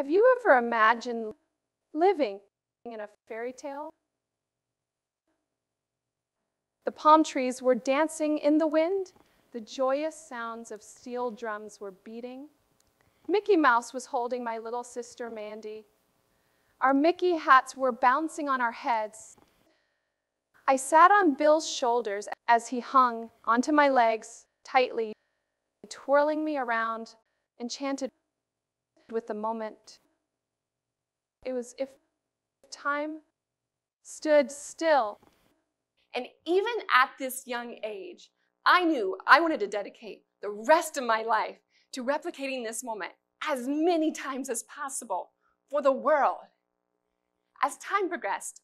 Have you ever imagined living in a fairy tale? The palm trees were dancing in the wind. The joyous sounds of steel drums were beating. Mickey Mouse was holding my little sister Mandy. Our Mickey hats were bouncing on our heads. I sat on Bill's shoulders as he hung onto my legs tightly, twirling me around, enchanted with the moment. It was as if time stood still. And even at this young age, I knew I wanted to dedicate the rest of my life to replicating this moment as many times as possible for the world. As time progressed,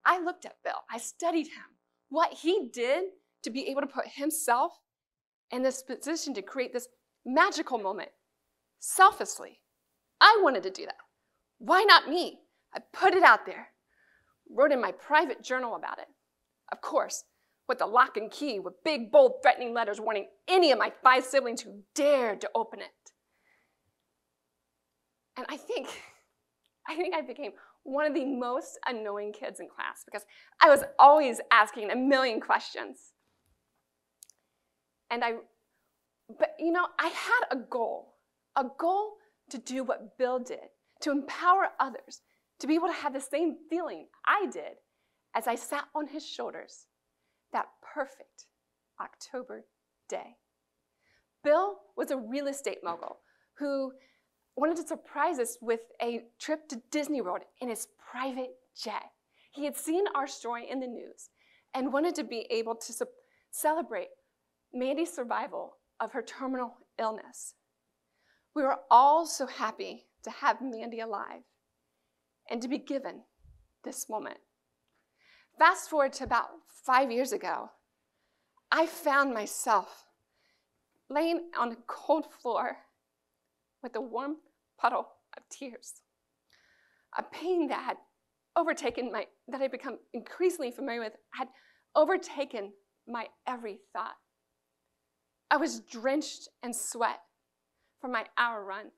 I looked at Bill. I studied him, what he did to be able to put himself in this position to create this magical moment selflessly. I wanted to do that. Why not me? I put it out there, wrote in my private journal about it. Of course, with the lock and key with big, bold, threatening letters warning any of my 5 siblings who dared to open it. And I think I became one of the most annoying kids in class because I was always asking a million questions. But you know, I had a goal to do what Bill did, to empower others, to be able to have the same feeling I did as I sat on his shoulders that perfect October day. Bill was a real estate mogul who wanted to surprise us with a trip to Disney World in his private jet. He had seen our story in the news and wanted to be able to celebrate Mandy's survival of her terminal illness. We were all so happy to have Mandy alive and to be given this moment. Fast forward to about 5 years ago, I found myself laying on a cold floor with a warm puddle of tears. A pain that had overtaken that I'd become increasingly familiar with, had overtaken my every thought. I was drenched in sweat from my hour run,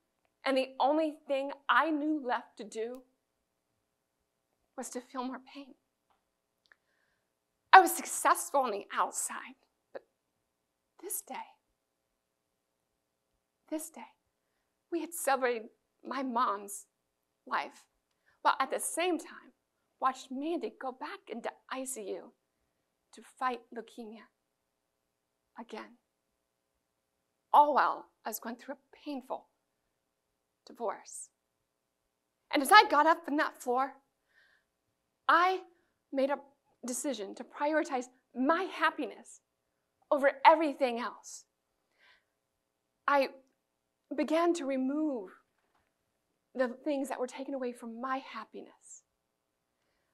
and the only thing I knew left to do was to feel more pain. I was successful on the outside, but this day, we had celebrated my mom's life, while at the same time watched Mandy go back into ICU to fight leukemia again. All while I was going through a painful divorce. And as I got up from that floor, I made a decision to prioritize my happiness over everything else. I began to remove the things that were taken away from my happiness.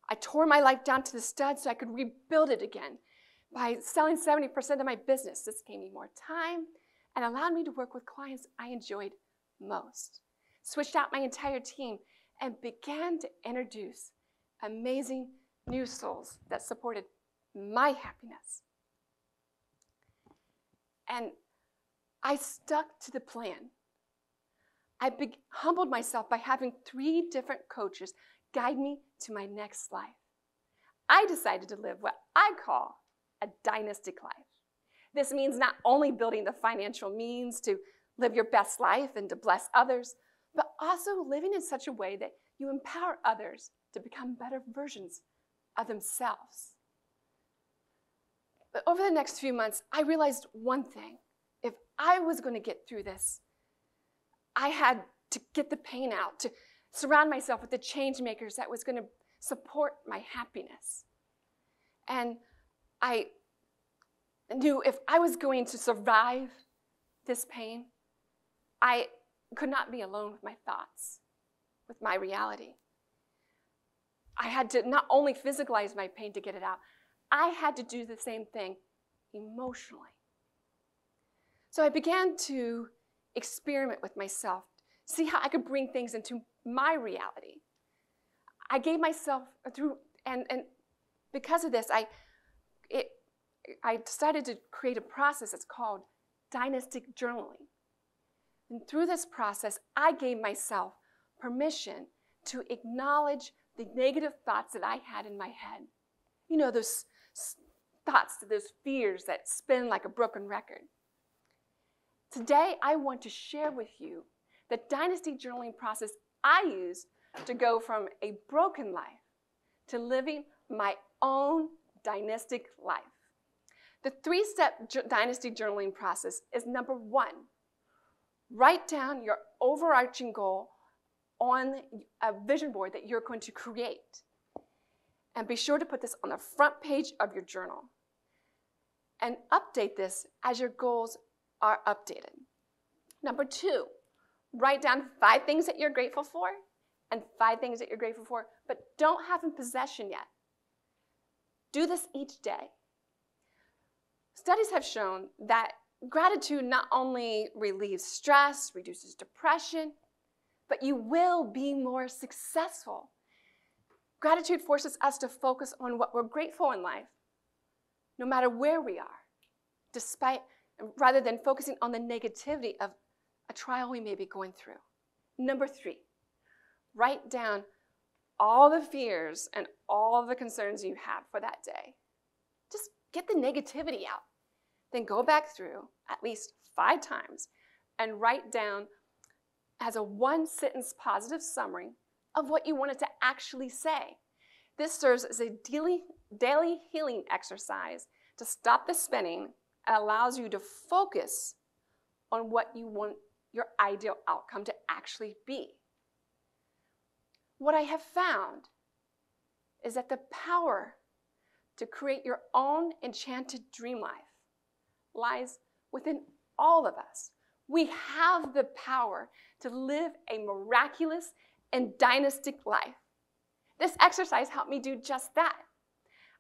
I tore my life down to the studs so I could rebuild it again by selling 70% of my business. This gave me more time and allowed me to work with clients I enjoyed most. Switched out my entire team and began to introduce amazing new souls that supported my happiness. And I stuck to the plan. I humbled myself by having 3 different coaches guide me to my next life. I decided to live what I call a dynastic life. This means not only building the financial means to live your best life and to bless others, but also living in such a way that you empower others to become better versions of themselves. But over the next few months, I realized one thing. If I was going to get through this, I had to get the pain out, to surround myself with the change makers that was going to support my happiness. And I knew if I was going to survive this pain, I could not be alone with my thoughts, with my reality. I had to not only physicalize my pain to get it out, I had to do the same thing emotionally. So I began to experiment with myself, see how I could bring things into my reality. I gave myself and because of this, I decided to create a process that's called dynastic journaling. And through this process, I gave myself permission to acknowledge the negative thoughts that I had in my head. You know, those thoughts, those fears that spin like a broken record. Today, I want to share with you the dynasty journaling process I use to go from a broken life to living my own dynastic life. The three-step dynasty journaling process is number one, write down your overarching goal on a vision board that you're going to create. And be sure to put this on the front page of your journal. And update this as your goals are updated. Number two, write down 5 things that you're grateful for and 5 things that you're grateful for, but don't have in possession yet. Do this each day. Studies have shown that gratitude not only relieves stress, reduces depression, but you will be more successful. Gratitude forces us to focus on what we're grateful in life, no matter where we are, rather than focusing on the negativity of a trial we may be going through. Number 3, write down all the fears and all the concerns you have for that day. Just get the negativity out. Then go back through at least 5 times and write down as a 1-sentence positive summary of what you wanted to actually say. This serves as a daily healing exercise to stop the spinning and allows you to focus on what you want your ideal outcome to actually be. What I have found is that the power to create your own enchanted dream life lies within all of us. We have the power to live a miraculous and dynastic life. This exercise helped me do just that.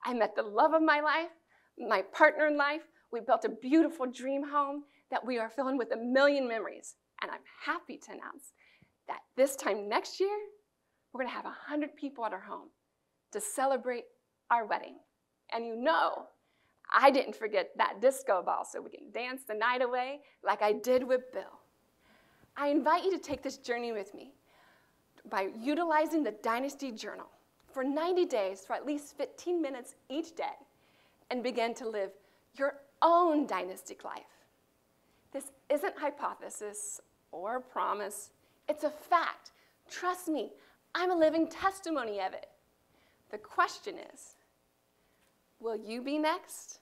I met the love of my life, my partner in life. We built a beautiful dream home that we are filling with 1,000,000 memories. And I'm happy to announce that this time next year, we're going to have 100 people at our home to celebrate our wedding. And you know, I didn't forget that disco ball so we can dance the night away like I did with Bill. I invite you to take this journey with me by utilizing the Dynasty Journal for 90 days for at least 15 minutes each day and begin to live your own dynastic life. This isn't hypothesis or promise. It's a fact. Trust me, I'm a living testimony of it. The question is, will you be next?